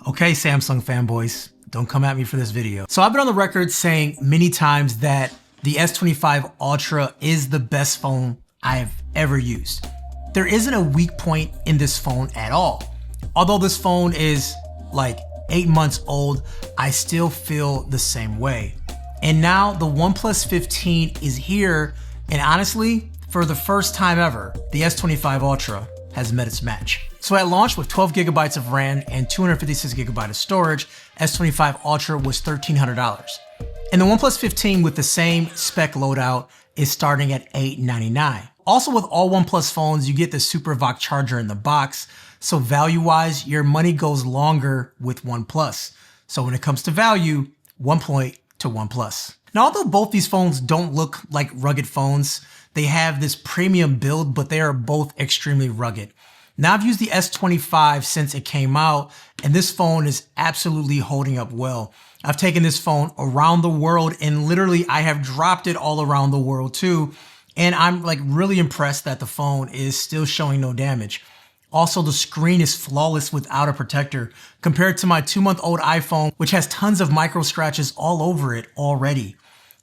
Okay, Samsung fanboys, don't come at me for this video. So I've been on the record saying many times that the S25 Ultra is the best phone I have ever used. There isn't a weak point in this phone at all. Although this phone is like 8 months old, I still feel the same way. And now the OnePlus 15 is here, and honestly, for the first time ever, the S25 Ultra has met its match. So at launch with 12 gigabytes of RAM and 256 gigabytes of storage, S25 Ultra was $1,300. And the OnePlus 15 with the same spec loadout is starting at $899. Also with all OnePlus phones, you get the Super VOC charger in the box. So value-wise, your money goes longer with OnePlus. So when it comes to value, 1 point to OnePlus. Now, although both these phones don't look like rugged phones, they have this premium build, but they are both extremely rugged. Now, I've used the S25 since it came out, and this phone is absolutely holding up well. I've taken this phone around the world, and literally I have dropped it all around the world too. And I'm like really impressed that the phone is still showing no damage. Also, the screen is flawless without a protector compared to my 2-month-old iPhone, which has tons of micro scratches all over it already.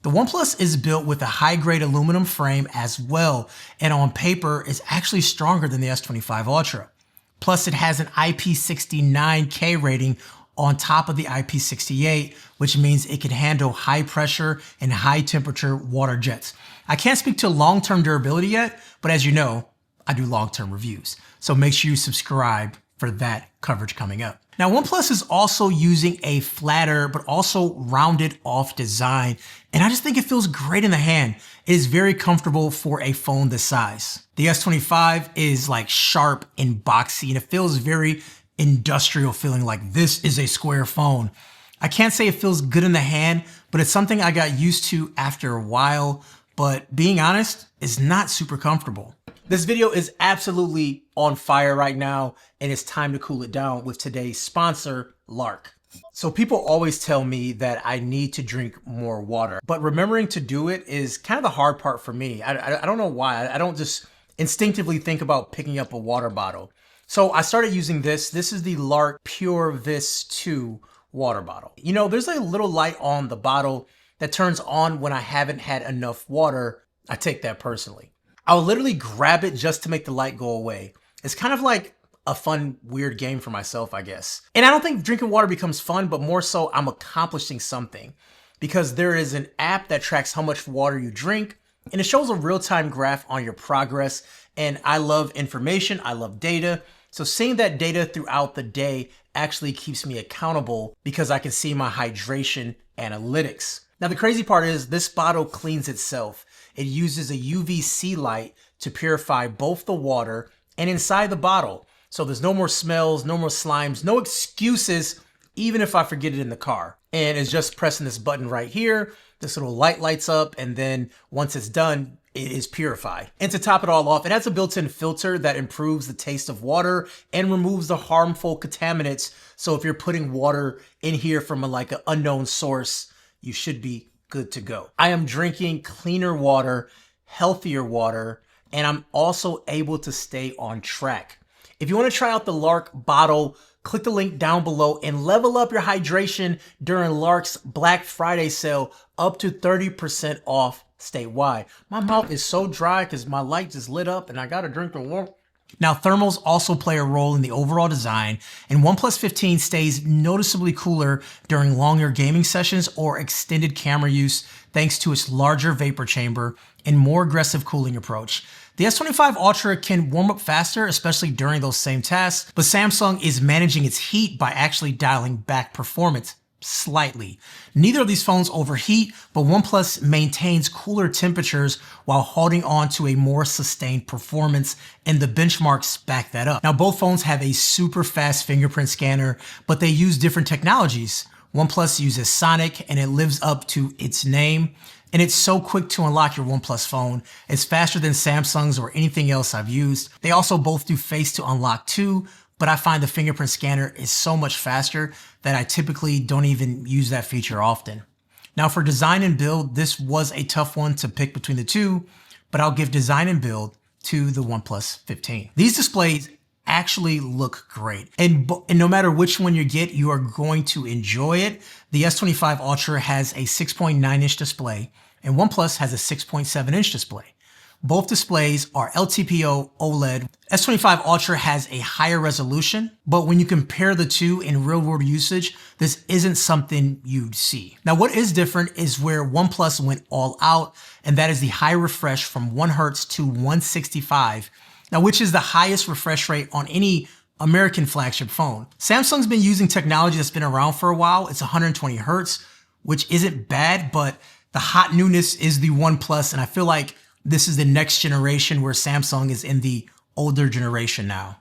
The OnePlus is built with a high-grade aluminum frame as well, and on paper is actually stronger than the S25 Ultra. Plus, it has an IP69K rating on top of the IP68, which means it can handle high pressure and high temperature water jets. I can't speak to long-term durability yet, but as you know, I do long-term reviews. So make sure you subscribe for that coverage coming up. Now, OnePlus is also using a flatter, but also rounded off design. And I just think it feels great in the hand. It is very comfortable for a phone this size. The S25 is like sharp and boxy, and it feels very industrial feeling, like this is a square phone. I can't say it feels good in the hand, but it's something I got used to after a while. But being honest, it's not super comfortable. This video is absolutely on fire right now, and it's time to cool it down with today's sponsor, Lark. So people always tell me that I need to drink more water, but remembering to do it is kind of the hard part for me. I don't know why. I don't just instinctively think about picking up a water bottle. So I started using this. This is the Lark Pure Vis 2 water bottle. You know, there's a little light on the bottle that turns on when I haven't had enough water. I take that personally. I'll literally grab it just to make the light go away. It's kind of like a fun, weird game for myself, I guess. And I don't think drinking water becomes fun, but more so I'm accomplishing something, because there is an app that tracks how much water you drink, and it shows a real-time graph on your progress. And I love information, I love data. So seeing that data throughout the day actually keeps me accountable because I can see my hydration analytics. Now, the crazy part is this bottle cleans itself. It uses a UVC light to purify both the water and inside the bottle. So there's no more smells, no more slimes, no excuses, even if I forget it in the car. And it's just pressing this button right here. This little light lights up, and then once it's done, it is purified. And to top it all off, it has a built-in filter that improves the taste of water and removes the harmful contaminants. So if you're putting water in here from an unknown source, you should be good to go. I am drinking cleaner water, healthier water, and I'm also able to stay on track. If you want to try out the Lark bottle, click the link down below and level up your hydration during Lark's Black Friday sale, up to 30% off statewide. My mouth is so dry because my light just lit up and I gotta drink the water. Now, thermals also play a role in the overall design, and OnePlus 15 stays noticeably cooler during longer gaming sessions or extended camera use thanks to its larger vapor chamber and more aggressive cooling approach. The S25 Ultra can warm up faster, especially during those same tasks, but Samsung is managing its heat by actually dialing back performance slightly. Neither of these phones overheat, but OnePlus maintains cooler temperatures while holding on to a more sustained performance, and the benchmarks back that up. Now, both phones have a super fast fingerprint scanner, but they use different technologies. OnePlus uses Sonic, and it lives up to its name. And it's so quick to unlock your OnePlus phone. It's faster than Samsung's or anything else I've used. They also both do face to unlock too, but I find the fingerprint scanner is so much faster that I typically don't even use that feature often. Now, for design and build, this was a tough one to pick between the two, but I'll give design and build to the OnePlus 15. These displays actually look great. And no matter which one you get, you are going to enjoy it. The S25 Ultra has a 6.9-inch display, and OnePlus has a 6.7-inch display. Both displays are LTPO OLED. S25 Ultra has a higher resolution, but when you compare the two in real-world usage, this isn't something you'd see. Now, what is different is where OnePlus went all out, and that is the high refresh from 1 Hz to 165, now which is the highest refresh rate on any American flagship phone. Samsung's been using technology that's been around for a while. It's 120 Hz, which isn't bad, but the hot newness is the OnePlus, and I feel like this is the next generation where Samsung is in the older generation now.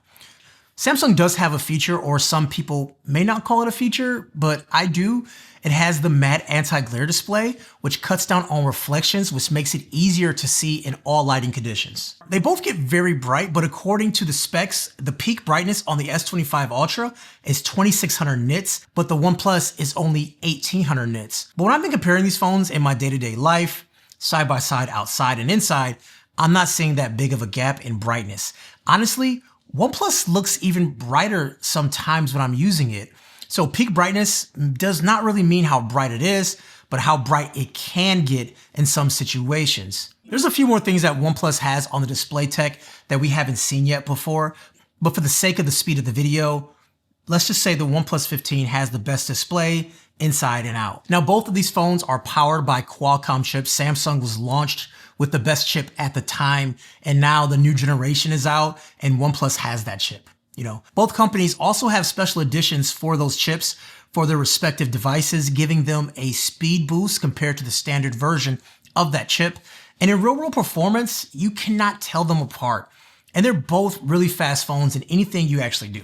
Samsung does have a feature, or some people may not call it a feature, but I do. It has the matte anti-glare display, which cuts down on reflections, which makes it easier to see in all lighting conditions. They both get very bright, but according to the specs, the peak brightness on the S25 Ultra is 2600 nits, but the OnePlus is only 1800 nits. But when I've been comparing these phones in my day-to-day life, side by side, outside and inside, I'm not seeing that big of a gap in brightness. Honestly, OnePlus looks even brighter sometimes when I'm using it. So peak brightness does not really mean how bright it is, but how bright it can get in some situations. There's a few more things that OnePlus has on the display tech that we haven't seen yet before, but for the sake of the speed of the video, let's just say the OnePlus 15 has the best display inside and out. Now, both of these phones are powered by Qualcomm chips. Samsung was launched with the best chip at the time, and now the new generation is out and OnePlus has that chip. You know, both companies also have special editions for those chips for their respective devices, giving them a speed boost compared to the standard version of that chip. And in real-world performance, you cannot tell them apart. And they're both really fast phones in anything you actually do.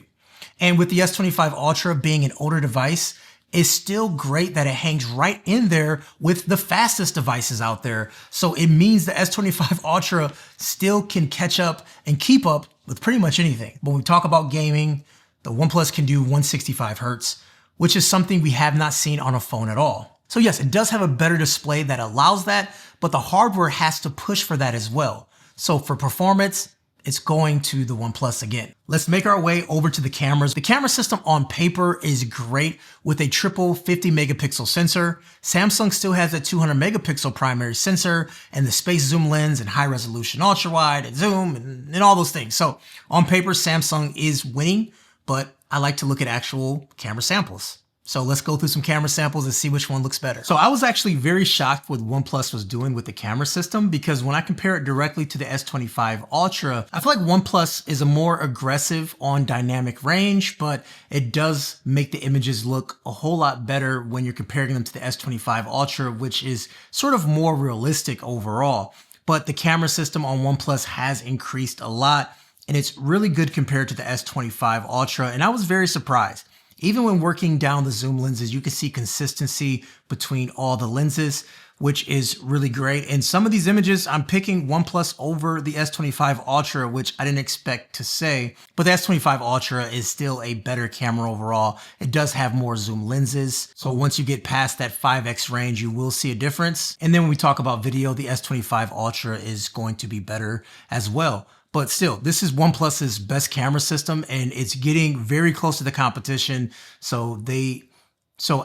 And with the S25 Ultra being an older device, it's still great that it hangs right in there with the fastest devices out there. So it means the S25 Ultra still can catch up and keep up with pretty much anything. But when we talk about gaming, the OnePlus can do 165 Hz, which is something we have not seen on a phone at all. So yes, it does have a better display that allows that, but the hardware has to push for that as well. So for performance, it's going to the OnePlus again. Let's make our way over to the cameras. The camera system on paper is great with a triple 50 megapixel sensor. Samsung still has a 200 megapixel primary sensor and the space zoom lens and high resolution ultra wide and zoom and all those things. So on paper, Samsung is winning, but I like to look at actual camera samples. So let's go through some camera samples and see which one looks better. So I was actually very shocked what OnePlus was doing with the camera system, because when I compare it directly to the S25 Ultra, I feel like OnePlus is a more aggressive on dynamic range, but it does make the images look a whole lot better when you're comparing them to the S25 Ultra, which is sort of more realistic overall. But the camera system on OnePlus has increased a lot, and it's really good compared to the S25 Ultra, and I was very surprised. Even when working down the zoom lenses, you can see consistency between all the lenses, which is really great. And some of these images, I'm picking OnePlus over the S25 Ultra, which I didn't expect to say, but the S25 Ultra is still a better camera overall. It does have more zoom lenses. So once you get past that 5x range, you will see a difference. And then when we talk about video, the S25 Ultra is going to be better as well. But still, this is OnePlus's best camera system, and it's getting very close to the competition. So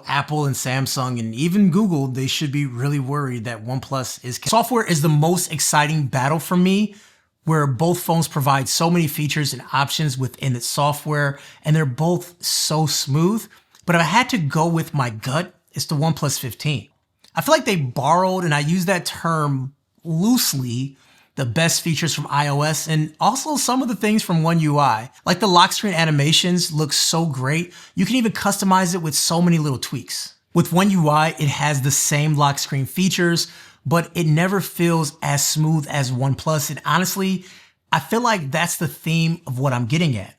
Apple and Samsung and even Google, they should be really worried that OnePlus is. Software is the most exciting battle for me, where both phones provide so many features and options within its software, and they're both so smooth. But if I had to go with my gut, it's the OnePlus 15. I feel like they borrowed, and I use that term loosely, the best features from iOS and also some of the things from One UI. Like the lock screen animations look so great. You can even customize it with so many little tweaks. With One UI, it has the same lock screen features, but it never feels as smooth as OnePlus. And honestly, I feel like that's the theme of what I'm getting at.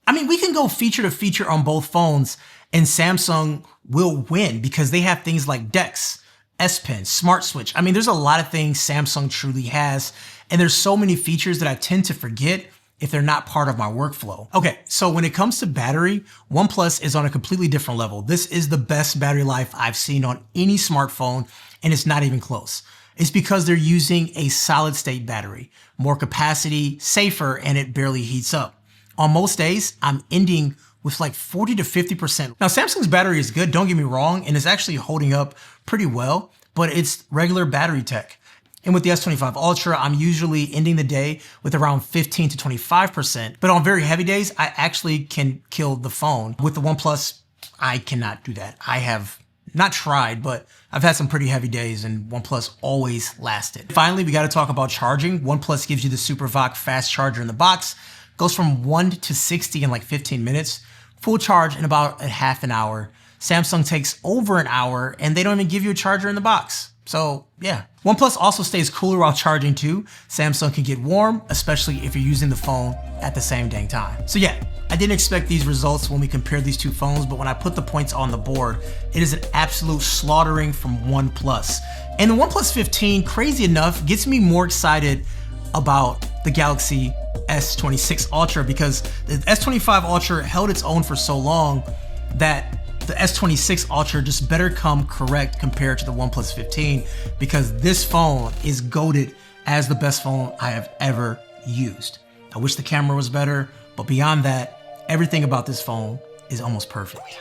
I mean, we can go feature to feature on both phones and Samsung will win because they have things like DeX, S Pen, Smart Switch. I mean, there's a lot of things Samsung truly has, and there's so many features that I tend to forget if they're not part of my workflow. Okay, so when it comes to battery, OnePlus is on a completely different level. This is the best battery life I've seen on any smartphone, and it's not even close. It's because they're using a solid state battery, more capacity, safer, and it barely heats up. On most days, I'm ending with like 40 to 50%. Now, Samsung's battery is good, don't get me wrong, and it's actually holding up pretty well, but it's regular battery tech. And with the S25 Ultra, I'm usually ending the day with around 15 to 25%. But on very heavy days, I actually can kill the phone. With the OnePlus, I cannot do that. I have not tried, but I've had some pretty heavy days and OnePlus always lasted. Finally, we gotta talk about charging. OnePlus gives you the SuperVOC fast charger in the box. Goes from 1 to 60 in like 15 minutes. Full charge in about a half an hour. Samsung takes over an hour and they don't even give you a charger in the box. So yeah. OnePlus also stays cooler while charging too. Samsung can get warm, especially if you're using the phone at the same dang time. So yeah, I didn't expect these results when we compared these two phones, but when I put the points on the board, it is an absolute slaughtering from OnePlus. And the OnePlus 15, crazy enough, gets me more excited about the Galaxy S26 Ultra because the S25 Ultra held its own for so long that the S26 Ultra just better come correct compared to the OnePlus 15 because this phone is goated as the best phone I have ever used. I wish the camera was better, but beyond that, everything about this phone is almost perfect.